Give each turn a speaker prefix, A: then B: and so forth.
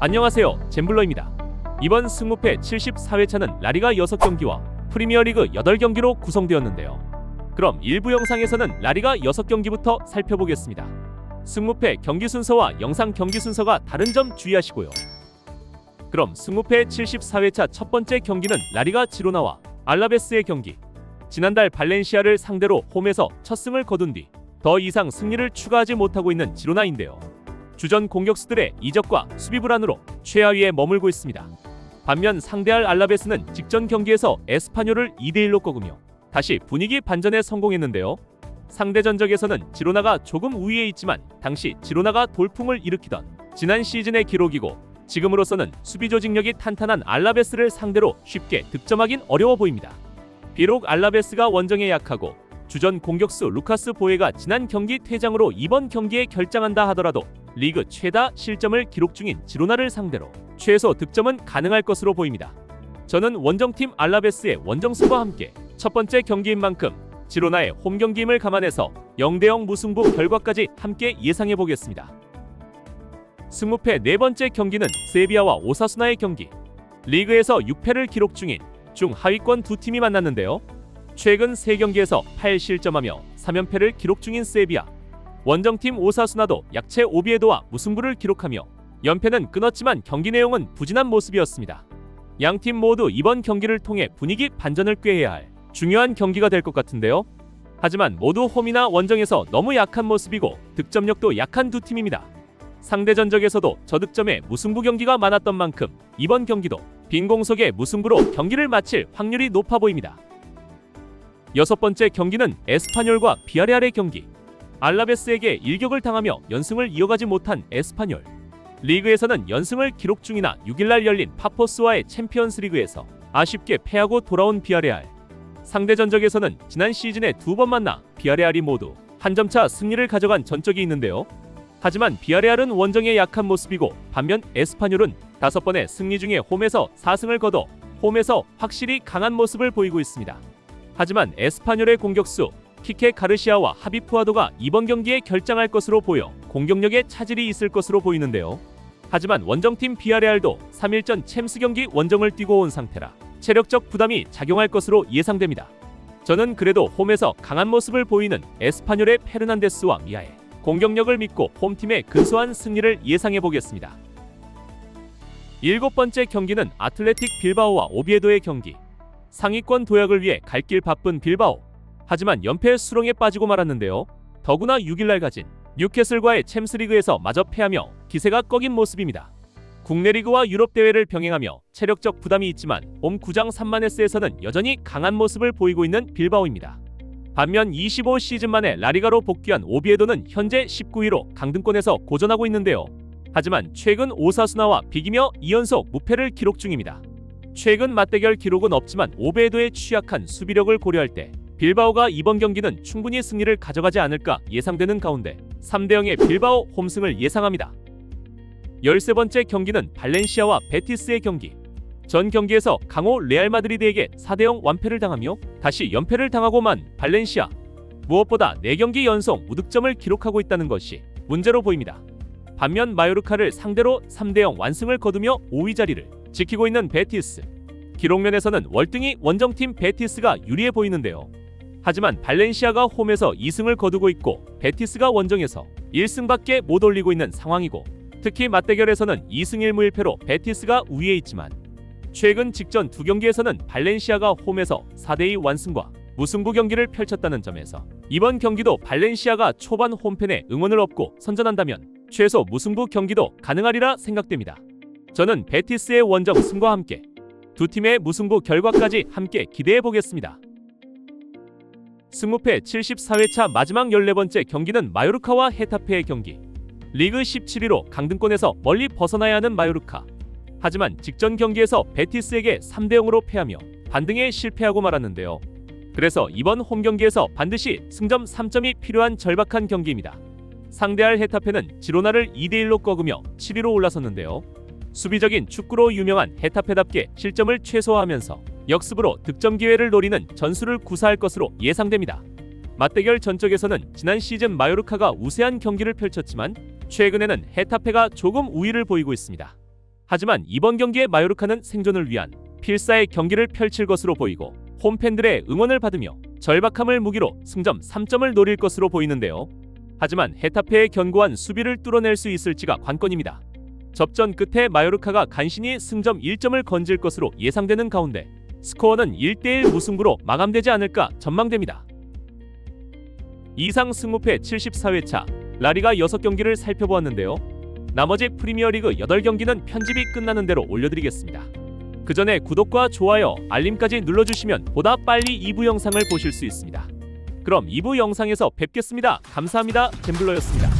A: 안녕하세요, 잼블러입니다. 이번 승무패 74회차는 라리가 6경기와 프리미어리그 8경기로 구성되었는데요. 그럼 일부 영상에서는 라리가 6경기부터 살펴보겠습니다. 승무패 경기 순서와 영상 경기 순서가 다른 점 주의하시고요. 그럼 승무패 74회차 첫 번째 경기는 라리가 지로나와 알라베스의 경기. 지난달 발렌시아를 상대로 홈에서 첫 승을 거둔 뒤 더 이상 승리를 추가하지 못하고 있는 지로나인데요. 주전 공격수들의 이적과 수비 불안으로 최하위에 머물고 있습니다. 반면 상대할 알라베스는 직전 경기에서 에스파뇰을 2대1로 꺾으며 다시 분위기 반전에 성공했는데요. 상대 전적에서는 지로나가 조금 우위에 있지만 당시 지로나가 돌풍을 일으키던 지난 시즌의 기록이고 지금으로서는 수비 조직력이 탄탄한 알라베스를 상대로 쉽게 득점하긴 어려워 보입니다. 비록 알라베스가 원정에 약하고 주전 공격수 루카스 보에가 지난 경기 퇴장으로 이번 경기에 결장한다 하더라도 리그 최다 실점을 기록 중인 지로나를 상대로 최소 득점은 가능할 것으로 보입니다. 저는 원정팀 알라베스의 원정승과 함께 첫 번째 경기인 만큼 지로나의 홈 경기임을 감안해서 0대0 무승부 결과까지 함께 예상해 보겠습니다. 승무패 네 번째 경기는 세비야와 오사수나의 경기. 리그에서 6패를 기록 중인 중하위권 두 팀이 만났는데요. 최근 3경기에서 8실점하며 3연패를 기록 중인 세비야. 원정팀 오사수나도 약체 오비에도와 무승부를 기록하며 연패는 끊었지만 경기 내용은 부진한 모습이었습니다. 양팀 모두 이번 경기를 통해 분위기 반전을 꾀해야 할 중요한 경기가 될 것 같은데요. 하지만 모두 홈이나 원정에서 너무 약한 모습이고 득점력도 약한 두 팀입니다. 상대 전적에서도 저득점의 무승부 경기가 많았던 만큼 이번 경기도 빈공석의 무승부로 경기를 마칠 확률이 높아 보입니다. 여섯 번째 경기는 에스파뇰과 비아레알의 경기. 알라베스에게 일격을 당하며 연승을 이어가지 못한 에스파뇰. 리그에서는 연승을 기록 중이나 6일날 열린 파포스와의 챔피언스리그에서 아쉽게 패하고 돌아온 비아레알. 상대 전적에서는 지난 시즌에 2번 만나 비아레알이 모두 한 점차 승리를 가져간 전적이 있는데요. 하지만 비아레알은 원정에 약한 모습이고 반면 에스파뇰은 5번의 승리 중에 홈에서 4승을 거둬 홈에서 확실히 강한 모습을 보이고 있습니다. 하지만 에스파뇰의 공격수 키케 가르시아와 하비푸아도가 이번 경기에 결장할 것으로 보여 공격력에 차질이 있을 것으로 보이는데요. 하지만 원정팀 비아레알도 3일전 챔스 경기 원정을 뛰고 온 상태라 체력적 부담이 작용할 것으로 예상됩니다. 저는 그래도 홈에서 강한 모습을 보이는 에스파뇰의 페르난데스와 미아의 공격력을 믿고 홈팀의 근소한 승리를 예상해 보겠습니다. 일곱 번째 경기는 아틀레틱 빌바오와 오비에도의 경기. 상위권 도약을 위해 갈 길 바쁜 빌바오. 하지만 연패의 수렁에 빠지고 말았는데요. 더구나 6일날 가진 뉴캐슬과의 챔스리그에서 마저 패하며 기세가 꺾인 모습입니다. 국내 리그와 유럽 대회를 병행하며 체력적 부담이 있지만 홈 구장 산마네스에서는 여전히 강한 모습을 보이고 있는 빌바오입니다. 반면 25 시즌 만에 라리가로 복귀한 오비에도는 현재 19위로 강등권에서 고전하고 있는데요. 하지만 최근 오사수나와 비기며 2연속 무패를 기록 중입니다. 최근 맞대결 기록은 없지만 오비에도의 취약한 수비력을 고려할 때 빌바오가 이번 경기는 충분히 승리를 가져가지 않을까 예상되는 가운데 3대0의 빌바오 홈승을 예상합니다. 13번째 경기는 발렌시아와 베티스의 경기. 전 경기에서 강호 레알 마드리드에게 4대0 완패를 당하며 다시 연패를 당하고만 발렌시아. 무엇보다 4경기 연속 무득점을 기록하고 있다는 것이 문제로 보입니다. 반면 마요르카를 상대로 3대0 완승을 거두며 5위 자리를 지키고 있는 베티스. 기록면에서는 월등히 원정팀 베티스가 유리해 보이는데요. 하지만 발렌시아가 홈에서 2승을 거두고 있고 베티스가 원정에서 1승밖에 못 올리고 있는 상황이고 특히 맞대결에서는 2승 1무 1패로 베티스가 우위에 있지만 최근 직전 2경기에서는 발렌시아가 홈에서 4대2 완승과 무승부 경기를 펼쳤다는 점에서 이번 경기도 발렌시아가 초반 홈팬의 응원을 얻고 선전한다면 최소 무승부 경기도 가능하리라 생각됩니다. 저는 베티스의 원정 승과 함께 두 팀의 무승부 결과까지 함께 기대해 보겠습니다. 승무패 74회차 마지막 14번째 경기는 마요르카와 헤타페의 경기. 리그 17위로 강등권에서 멀리 벗어나야 하는 마요르카. 하지만 직전 경기에서 베티스에게 3대0으로 패하며 반등에 실패하고 말았는데요. 그래서 이번 홈 경기에서 반드시 승점 3점이 필요한 절박한 경기입니다. 상대할 헤타페는 지로나를 2대1로 꺾으며 7위로 올라섰는데요. 수비적인 축구로 유명한 헤타페답게 실점을 최소화하면서 역습으로 득점 기회를 노리는 전술을 구사할 것으로 예상됩니다. 맞대결 전적에서는 지난 시즌 마요르카가 우세한 경기를 펼쳤지만 최근에는 헤타페가 조금 우위를 보이고 있습니다. 하지만 이번 경기의 마요르카는 생존을 위한 필사의 경기를 펼칠 것으로 보이고 홈팬들의 응원을 받으며 절박함을 무기로 승점 3점을 노릴 것으로 보이는데요. 하지만 헤타페의 견고한 수비를 뚫어낼 수 있을지가 관건입니다. 접전 끝에 마요르카가 간신히 승점 1점을 건질 것으로 예상되는 가운데 스코어는 1대1 무승부로 마감되지 않을까 전망됩니다. 이상 승무패 74회차 라리가 6경기를 살펴보았는데요. 나머지 프리미어리그 8경기는 편집이 끝나는 대로 올려드리겠습니다. 그 전에 구독과 좋아요, 알림까지 눌러주시면 보다 빨리 2부 영상을 보실 수 있습니다. 그럼 2부 영상에서 뵙겠습니다. 감사합니다. 갬블러였습니다.